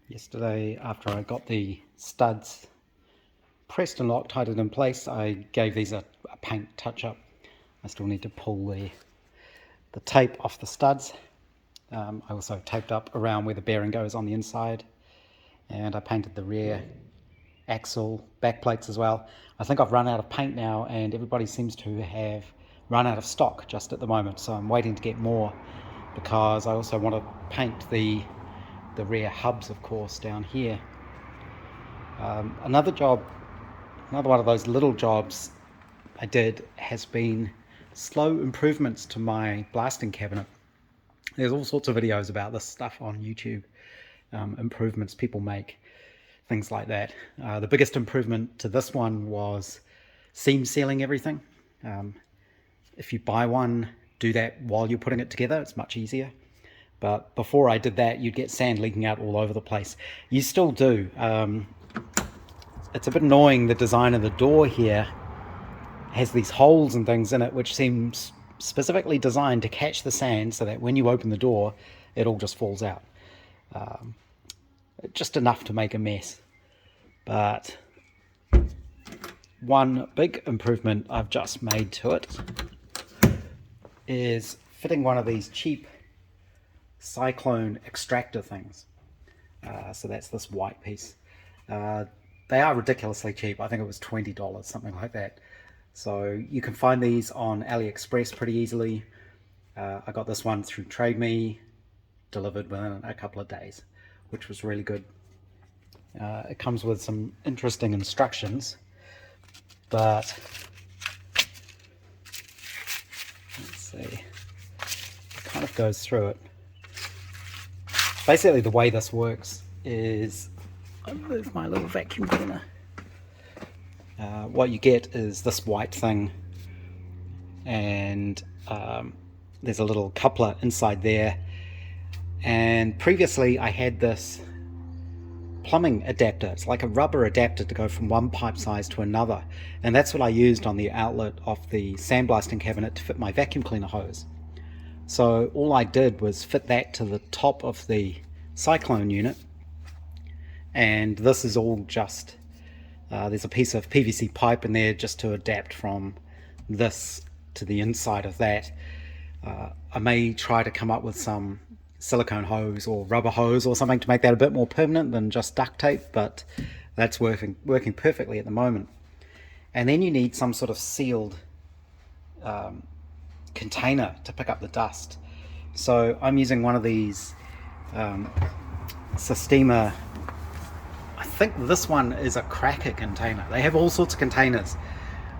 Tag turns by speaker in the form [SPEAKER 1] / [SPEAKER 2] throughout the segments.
[SPEAKER 1] Yesterday, after I got the studs pressed and Loctited in place, I gave these a paint touch-up. I still need to pull the tape off the studs. I also taped up around where the bearing goes on the inside, and I painted the rear axle back plates as well. I think I've run out of paint now, and everybody seems to have run out of stock just at the moment, so I'm waiting to get more, because I also want to paint the rear hubs, of course, down here. Another one of those little jobs I did has been slow improvements to my blasting cabinet. There's all sorts of videos about this stuff on YouTube, improvements people make, things like that. The biggest improvement to this one was seam sealing everything. If you buy one, do that while you're putting it together, it's much easier. But before I did that, you'd get sand leaking out all over the place. You still do. It's a bit annoying. The design of the door here has these holes and things in it, which seems specifically designed to catch the sand so that when you open the door, it all just falls out. Just enough to make a mess. But one big improvement I've just made to it is fitting one of these cheap Cyclone extractor things. So that's this white piece. They are ridiculously cheap. I think it was $20, something like that. So you can find these on AliExpress pretty easily. I got this one through Trade Me, delivered within a couple of days, which was really good. It comes with some interesting instructions, but let's see, it kind of goes through it. Basically, the way this works is, I'll move my little vacuum cleaner. What you get is this white thing, and there's a little coupler inside there. And previously I had this plumbing adapter. It's like a rubber adapter to go from one pipe size to another, and that's what I used on the outlet of the sandblasting cabinet to fit my vacuum cleaner hose. So all I did was fit that to the top of the Cyclone unit, and this is all just there's a piece of PVC pipe in there just to adapt from this to the inside of that. I may try to come up with some silicone hose or rubber hose or something to make that a bit more permanent than just duct tape, but that's working perfectly at the moment. And then you need some sort of sealed container to pick up the dust. So I'm using one of these Systema. I think this one is a cracker container. They have all sorts of containers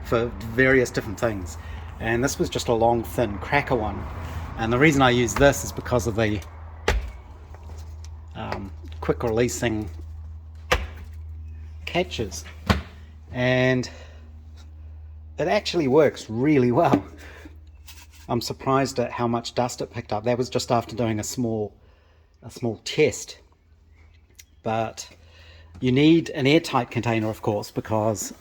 [SPEAKER 1] for various different things, and this was just a long thin cracker one. And the reason I use this is because of the quick releasing catches, and it actually works really well. I'm surprised at how much dust it picked up. That was just after doing a small test. But you need an airtight container, of course, because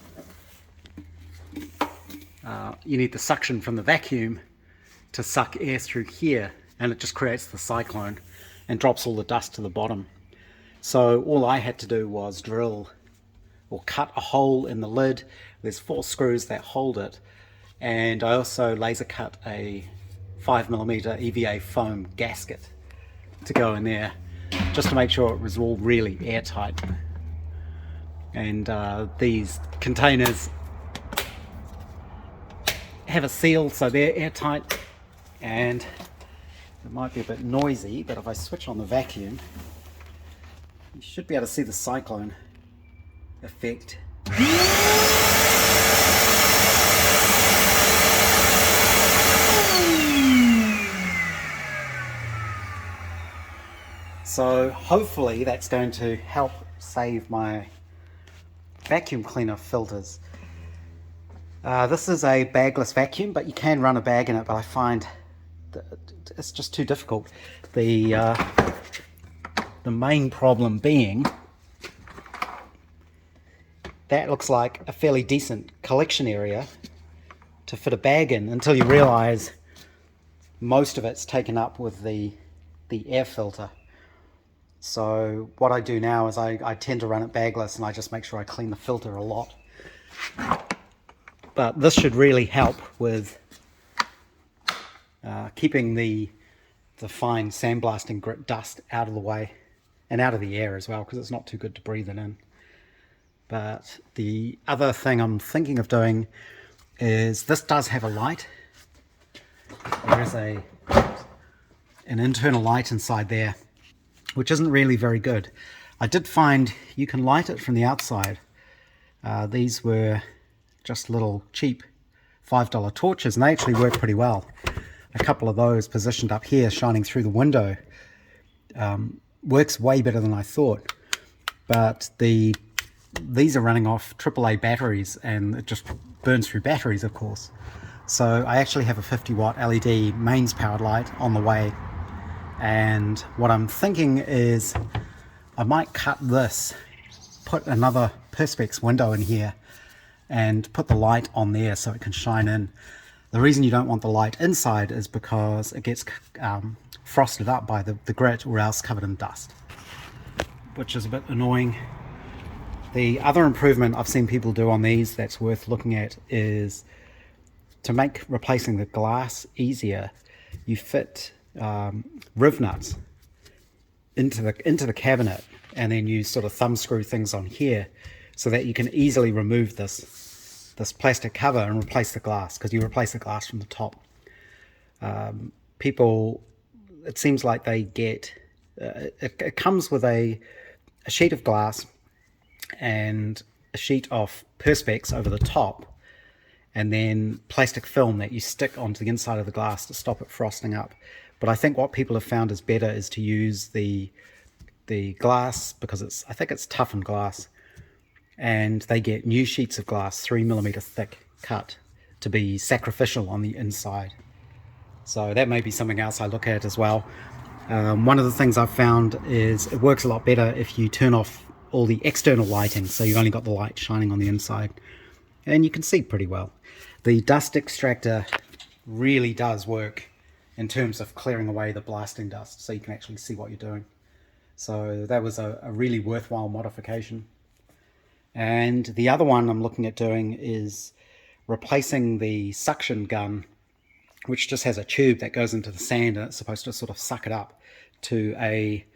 [SPEAKER 1] you need the suction from the vacuum to suck air through here, and it just creates the cyclone and drops all the dust to the bottom. So all I had to do was drill or cut a hole in the lid. There's 4 screws that hold it, and I also laser cut a 5mm EVA foam gasket to go in there, just to make sure it was all really airtight. And these containers have a seal, so they're airtight, and it might be a bit noisy, but if I switch on the vacuum, you should be able to see the cyclone effect. So hopefully that's going to help save my vacuum cleaner filters. This is a bagless vacuum, but you can run a bag in it, but I find that it's just too difficult. The main problem being that looks like a fairly decent collection area to fit a bag in, until you realize most of it's taken up with the air filter. So what I do now is I tend to run it bagless, and I just make sure I clean the filter a lot. But this should really help with keeping the fine sandblasting grit dust out of the way and out of the air as well, because it's not too good to breathe it in. But the other thing I'm thinking of doing is, this does have a light. There is an internal light inside there, which isn't really very good. I did find you can light it from the outside. These were just little cheap $5 torches, and they actually work pretty well. A couple of those positioned up here, shining through the window, works way better than I thought. But these are running off AAA batteries, and it just burns through batteries, of course. So I actually have a 50-watt LED mains powered light on the way, and what I'm thinking is I might cut this, put another Perspex window in here, and put the light on there so it can shine in. The reason you don't want the light inside is because it gets frosted up by the grit, or else covered in dust, which is a bit annoying. The other improvement I've seen people do on these that's worth looking at is to make replacing the glass easier. You fit riv nuts into the cabinet, and then you sort of thumb screw things on here so that you can easily remove this plastic cover and replace the glass, because you replace the glass from the top. People, it seems like they get it comes with a sheet of glass and a sheet of Perspex over the top, and then plastic film that you stick onto the inside of the glass to stop it frosting up. But I think what people have found is better is to use the glass, because I think it's toughened glass, and they get new sheets of glass, 3mm thick cut, to be sacrificial on the inside. So that may be something else I look at as well. One of the things I've found is it works a lot better if you turn off all the external lighting, so you've only got the light shining on the inside, and you can see pretty well. The dust extractor really does work in terms of clearing away the blasting dust, so you can actually see what you're doing. So that was a really worthwhile modification. And the other one I'm looking at doing is replacing the suction gun, which just has a tube that goes into the sand, and it's supposed to sort of suck it up to a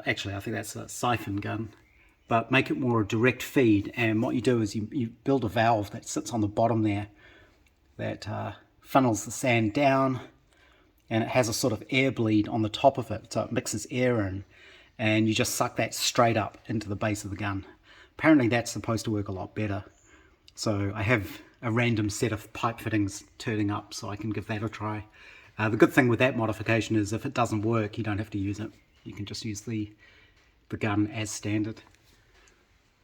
[SPEAKER 1] actually I think that's a siphon gun, but make it more a direct feed. And what you do is you build a valve that sits on the bottom there that funnels the sand down, and it has a sort of air bleed on the top of it, so it mixes air in, and you just suck that straight up into the base of the gun. Apparently that's supposed to work a lot better. So I have a random set of pipe fittings turning up, so I can give that a try. The good thing with that modification is if it doesn't work, you don't have to use it. You can just use the gun as standard.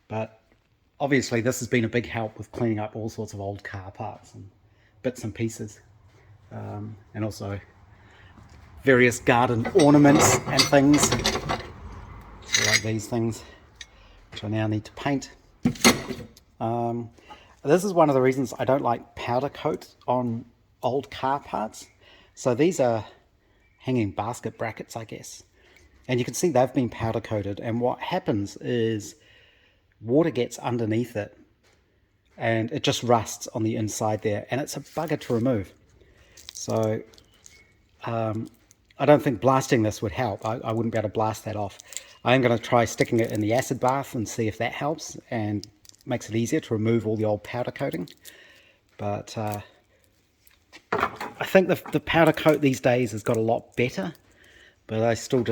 [SPEAKER 1] But obviously this has been a big help with cleaning up all sorts of old car parts and bits and pieces, and also various garden ornaments and things, like these things, which I now need to paint. This is one of the reasons I don't like powder coat on old car parts. So these are hanging basket brackets, I guess, and you can see they've been powder coated, and what happens is water gets underneath it and it just rusts on the inside there, and it's a bugger to remove. So I don't think blasting this would help. I wouldn't be able to blast that off. I am going to try sticking it in the acid bath and see if that helps and makes it easier to remove all the old powder coating. But I think the powder coat these days has got a lot better, but I still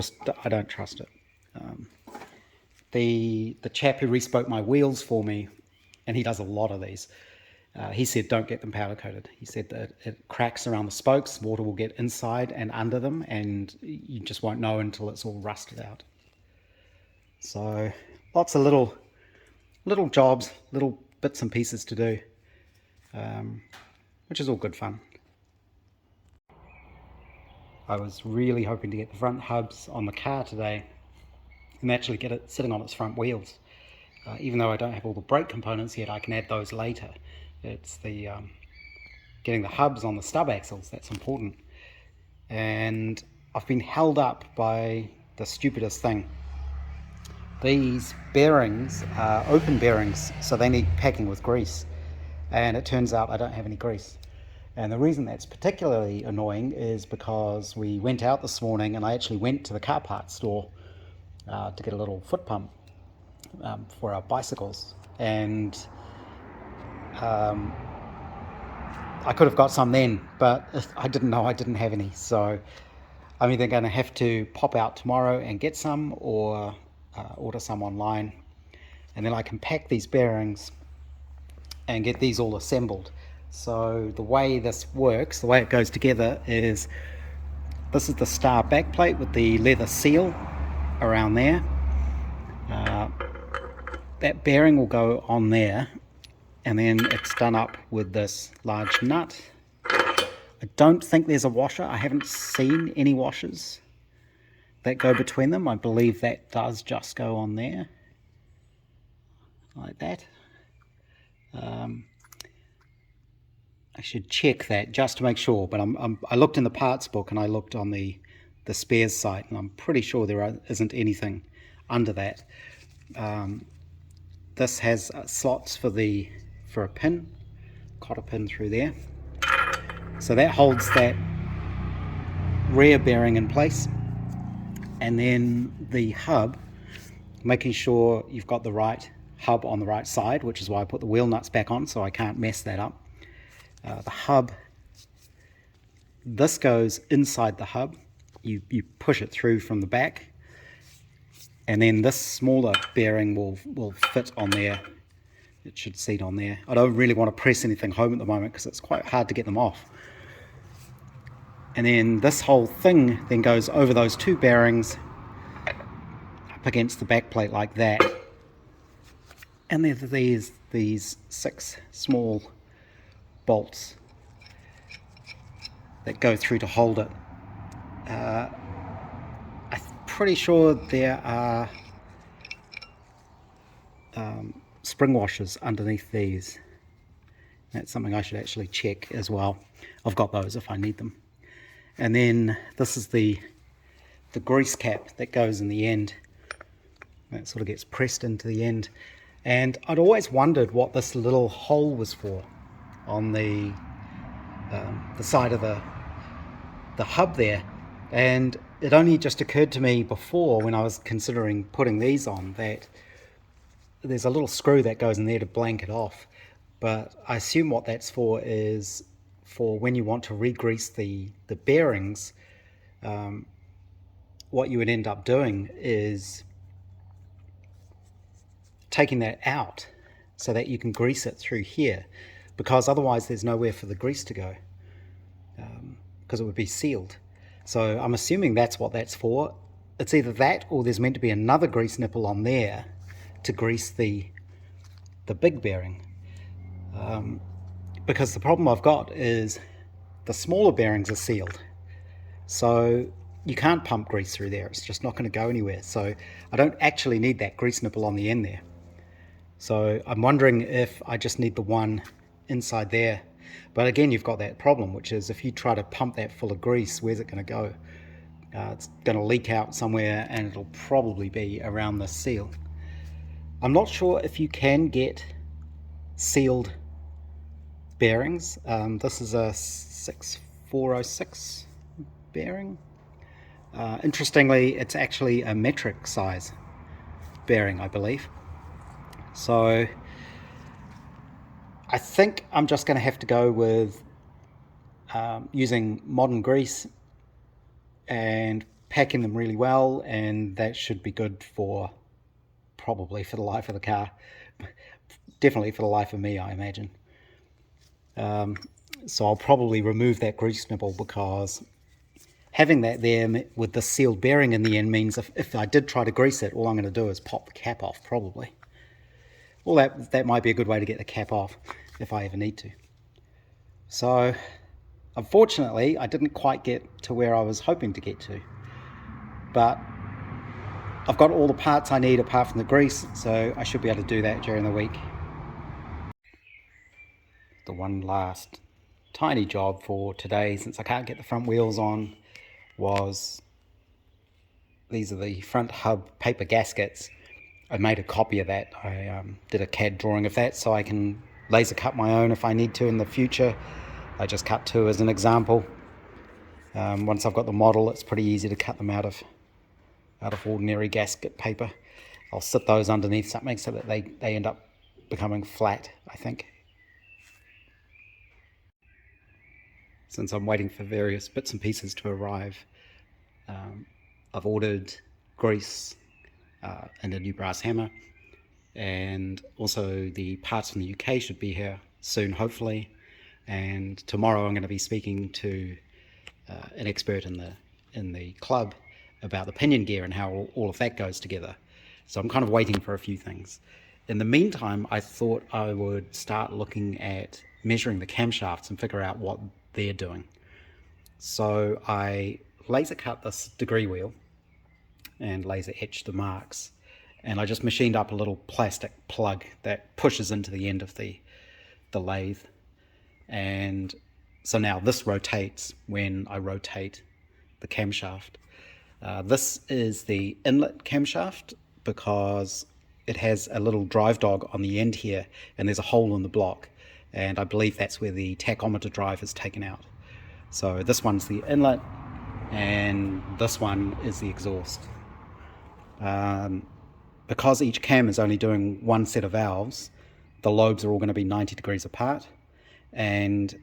[SPEAKER 1] I don't trust it. The chap who respoke my wheels for me, and he does a lot of these, he said don't get them powder coated. He said that it cracks around the spokes, water will get inside and under them, and you just won't know until it's all rusted out. So lots of little jobs, little bits and pieces to do, which is all good fun. I was really hoping to get the front hubs on the car today and actually get it sitting on its front wheels. Even though I don't have all the brake components yet, I can add those later. It's the getting the hubs on the stub axles that's important. And I've been held up by the stupidest thing. These bearings are open bearings, so they need packing with grease. And it turns out I don't have any grease. And the reason that's particularly annoying is because we went out this morning and I actually went to the car parts store to get a little foot pump for our bicycles. And I could have got some then, but I didn't know I didn't have any. So I'm either going to have to pop out tomorrow and get some, or order some online. And then I can pack these bearings and get these all assembled. So the way this works, the way it goes together is, this is the star backplate with the leather seal around there. That bearing will go on there, and then it's done up with this large nut. I don't think there's a washer. I haven't seen any washers that go between them. I believe that does just go on there, like that. I should check that just to make sure, but I looked in the parts book and I looked on the spares site, and I'm pretty sure there isn't anything under that. This has slots for a pin, cotter pin through there, so that holds that rear bearing in place. And then the hub, making sure you've got the right hub on the right side, which is why I put the wheel nuts back on so I can't mess that up. The hub, this goes inside the hub. You push it through from the back, and then this smaller bearing will fit on there. It should seat on there. I don't really want to press anything home at the moment because it's quite hard to get them off. And then this whole thing then goes over those two bearings up against the back plate like that. And there's these 6 small bolts that go through to hold it. I'm pretty sure there are spring washers underneath these. That's something I should actually check as well. I've got those if I need them. And then this is the grease cap that goes in the end. That sort of gets pressed into the end. And I'd always wondered what this little hole was for on the side of the hub there. And it only just occurred to me before, when I was considering putting these on, that there's a little screw that goes in there to blank it off. But I assume what that's for is for when you want to re-grease the bearings. What you would end up doing is taking that out so that you can grease it through here, because otherwise there's nowhere for the grease to go, because it would be sealed. So I'm assuming that's what that's for. It's either that, or there's meant to be another grease nipple on there to grease the big bearing. Because the problem I've got is the smaller bearings are sealed, so you can't pump grease through there. It's just not going to go anywhere. So I don't actually need that grease nipple on the end there. So I'm wondering if I just need the one inside there. But again, you've got that problem, which is if you try to pump that full of grease, where's it going to go? It's going to leak out somewhere, and it'll probably be around the seal. I'm not sure if you can get sealed bearings. This is a 6406 bearing. Interestingly, it's actually a metric size bearing, I believe. So I think I'm just going to have to go with using modern grease and packing them really well, and that should be good for probably for the life of the car. Definitely for the life of me, I imagine. So I'll probably remove that grease nipple, because having that there with the sealed bearing in the end means if I did try to grease it, all I'm going to do is pop the cap off, probably. Well, that might be a good way to get the cap off if I ever need to. So unfortunately, I didn't quite get to where I was hoping to get to, but I've got all the parts I need apart from the grease, so I should be able to do that during the week. The one last tiny job for today, since I can't get the front wheels on, was These are the front hub paper gaskets. I made a copy of that. I did a CAD drawing of that so I can laser cut my own if I need to in the future. I just cut two as an example. Once I've got the model, it's pretty easy to cut them out of ordinary gasket paper. I'll sit those underneath something so that they end up becoming flat, I think. Since I'm waiting for various bits and pieces to arrive, I've ordered grease and a new brass hammer, and also the parts from the UK should be here soon, hopefully. And tomorrow I'm going to be speaking to an expert in the club about the pinion gear and how all of that goes together. So I'm kind of waiting for a few things. In the meantime, I thought I would start looking at measuring the camshafts and figure out what they're doing. So I laser cut this degree wheel and laser etched the marks, and I just machined up a little plastic plug that pushes into the end of the lathe. And so now this rotates when I rotate the camshaft. This is the inlet camshaft because it has a little drive dog on the end here, and there's a hole in the block, and I believe that's where the tachometer drive is taken out. So this one's the inlet, and this one is the exhaust. Because each cam is only doing one set of valves, the lobes are all going to be 90 degrees apart, and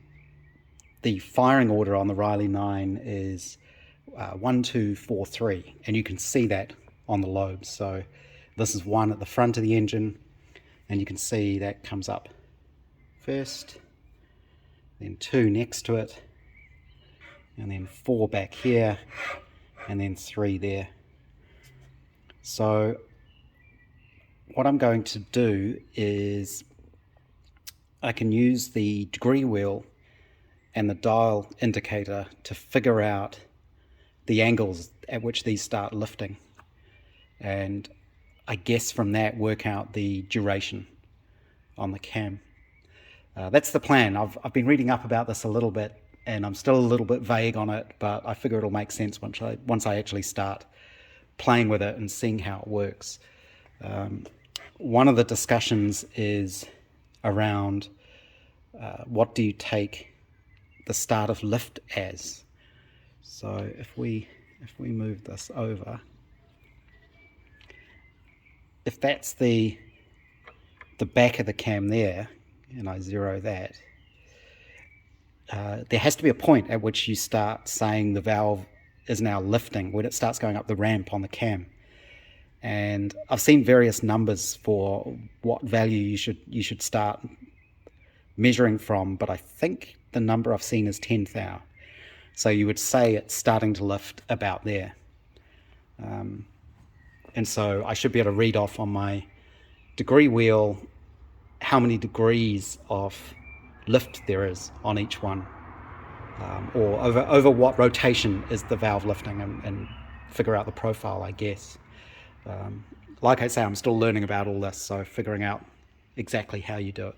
[SPEAKER 1] the firing order on the Riley 9 is 1, 2, 4, 3, and you can see that on the lobes. So this is 1 at the front of the engine, and you can see that comes up first, then 2 next to it, and then 4 back here, and then 3 there. So what I'm going to do is I can use the degree wheel and the dial indicator to figure out the angles at which these start lifting, and I guess from that work out the duration on the cam. That's the plan. I've been reading up about this a little bit, and I'm still a little bit vague on it, but I figure it'll make sense once I actually start playing with it and seeing how it works. One of the discussions is around what do you take the start of lift as. So if we move this over, if that's the back of the cam there, and I zero that, there has to be a point at which you start saying the valve is now lifting, when it starts going up the ramp on the cam. And I've seen various numbers for what value you should start measuring from, but I think the number I've seen is 10 thou. So you would say it's starting to lift about there. And so I should be able to read off on my degree wheel how many degrees of lift there is on each one, or over what rotation is the valve lifting, and figure out the profile, I guess. Like I say, I'm still learning about all this, so figuring out exactly how you do it.